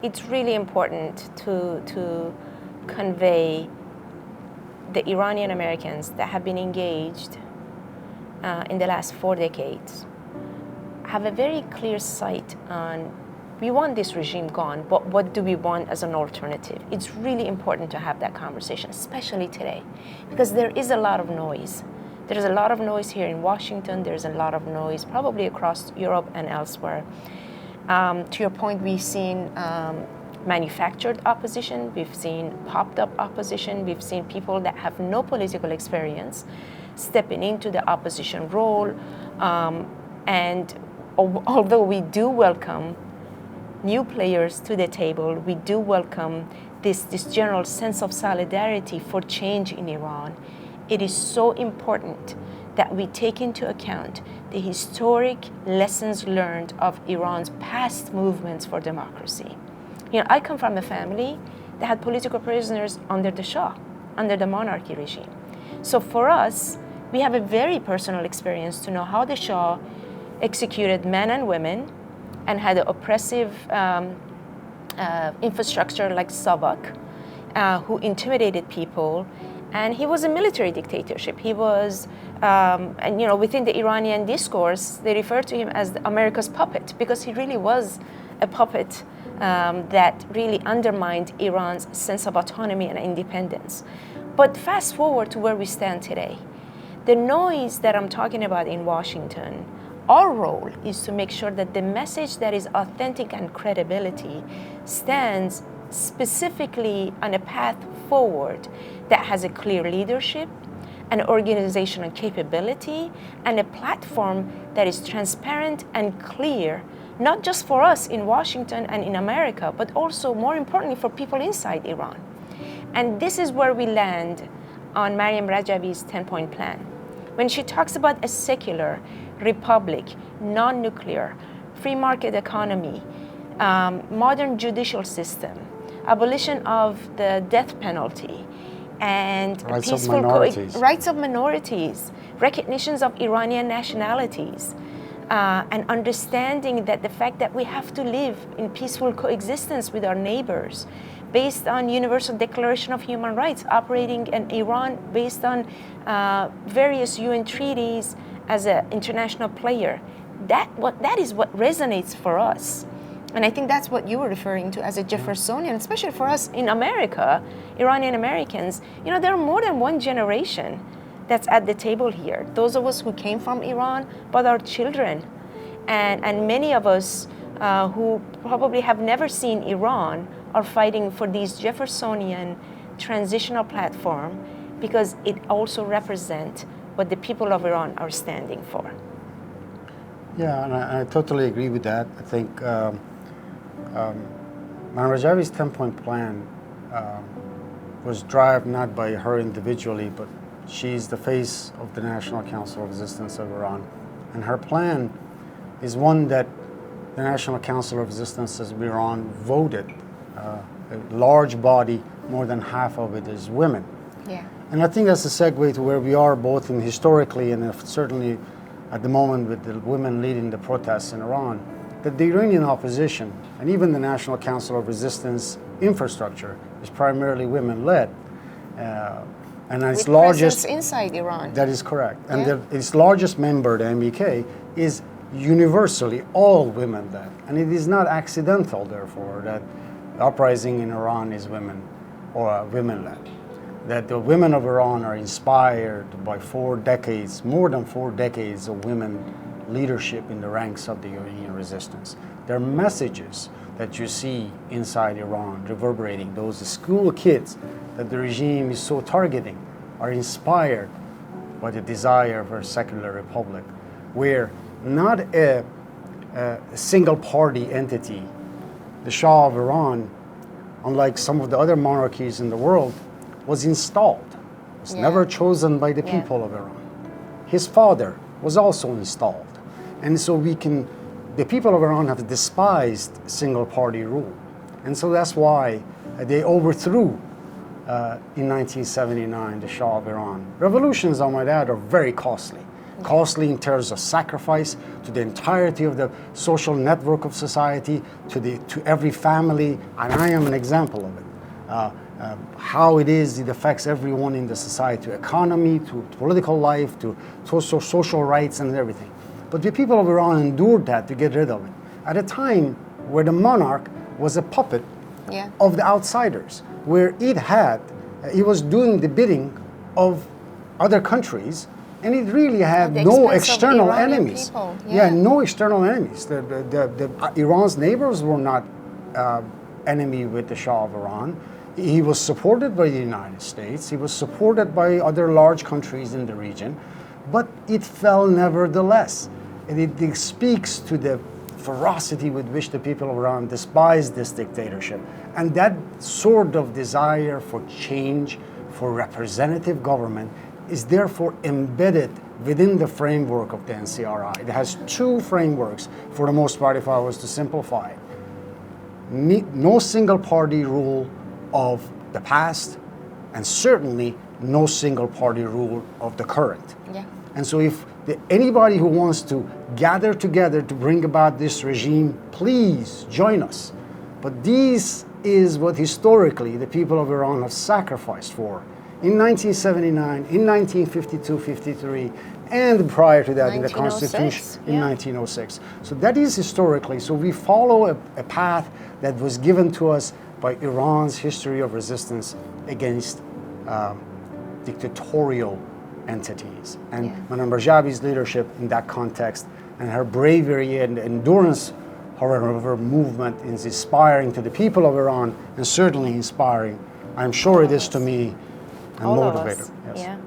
It's really important to convey the Iranian Americans that have been engaged in the last 4 decades have a very clear sight on, we want this regime gone, but what do we want as an alternative? It's really important to have that conversation, especially today, because there is a lot of noise. There's a lot of noise here in Washington. There's a lot of noise probably across Europe and elsewhere. To your point, we've seen manufactured opposition, we've seen popped up opposition, we've seen people that have no political experience stepping into the opposition role. And although we do welcome new players to the table, we do welcome this general sense of solidarity for change in Iran, it is so important that we take into account the historic lessons learned of Iran's past movements for democracy. You know, I come from a family that had political prisoners under the Shah, under the monarchy regime. So for us, we have a very personal experience to know how the Shah executed men and women and had an oppressive infrastructure like Savak, who intimidated people. And he was a military dictatorship. He was, and you know, within the Iranian discourse, they refer to him as America's puppet because he really was a puppet that really undermined Iran's sense of autonomy and independence. But fast forward to where we stand today. The noise that I'm talking about in Washington, our role is to make sure that the message that is authentic and credibility stands specifically on a path forward that has a clear leadership, an organizational capability, and a platform that is transparent and clear, not just for us in Washington and in America, but also, more importantly, for people inside Iran. And this is where we land on Mariam Rajabi's 10-point plan. When she talks about a secular republic, non-nuclear, free market economy, modern judicial system, abolition of the death penalty, and rights of minorities, recognitions of Iranian nationalities, and understanding that the fact that we have to live in peaceful coexistence with our neighbors based on Universal Declaration of Human Rights, operating in Iran based on various UN treaties as an international player. That is what resonates for us. And I think that's what you were referring to as a Jeffersonian, especially for us in America, Iranian Americans. You know, there are more than one generation that's at the table here. Those of us who came from Iran, but our children, and many of us who probably have never seen Iran are fighting for this Jeffersonian transitional platform because it also represents what the people of Iran are standing for. Yeah, and I totally agree with that. I think Mariam Rajabi's 10-point plan was driven not by her individually, but she's the face of the National Council of Resistance of Iran. And her plan is one that the National Council of Resistance of Iran voted. A large body, more than half of it is women. Yeah. And I think that's a segue to where we are both in historically and certainly at the moment with the women leading the protests in Iran, that the Iranian opposition and even the National Council of Resistance infrastructure is primarily women-led. And its largest inside Iran. That is correct. And its largest member, the MBK, is universally all women-led. And it is not accidental, therefore, that the uprising in Iran is women or women-led. That the women of Iran are inspired by 4 decades, more than 4 decades of women leadership in the ranks of the Iranian resistance. There are messages that you see inside Iran reverberating. Those school kids that the regime is so targeting are inspired by the desire for a secular republic, where not a single party entity, the Shah of Iran, unlike some of the other monarchies in the world, was installed. Was never chosen by the people of Iran. His father was also installed. And so the people of Iran have despised single party rule. And so that's why they overthrew in 1979 the Shah of Iran. Revolutions, I might add, are very costly. costly in terms of sacrifice to the entirety of the social network of society, to every family, and I am an example of it. How it affects everyone in the society, to economy, to political life, to social rights and everything. But the people of Iran endured that to get rid of it at a time where the monarch was a puppet of the outsiders, where it was doing the bidding of other countries, and it really had no external enemies. No external enemies. Iran's neighbors were not enemy with the Shah of Iran. He was supported by the United States. He was supported by other large countries in the region, but it fell nevertheless. And it speaks to the ferocity with which the people of Iran despised this dictatorship. And that sort of desire for change, for representative government, is therefore embedded within the framework of the NCRI. It has two frameworks, for the most part, if I was to simplify it. No single party rule of the past, and certainly no single party rule of the current. And so if anybody who wants to gather together to bring about this regime, please join us. But this is what historically the people of Iran have sacrificed for in 1979, in 1952-53, and prior to that in the Constitution in 1906. So that is historically. So we follow a path that was given to us by Iran's history of resistance against dictatorial entities. And Madame Rajabi's leadership in that context, and her bravery and endurance, however, of her movement is inspiring to the people of Iran, and certainly inspiring, I'm sure it is to me, and motivator. Yes.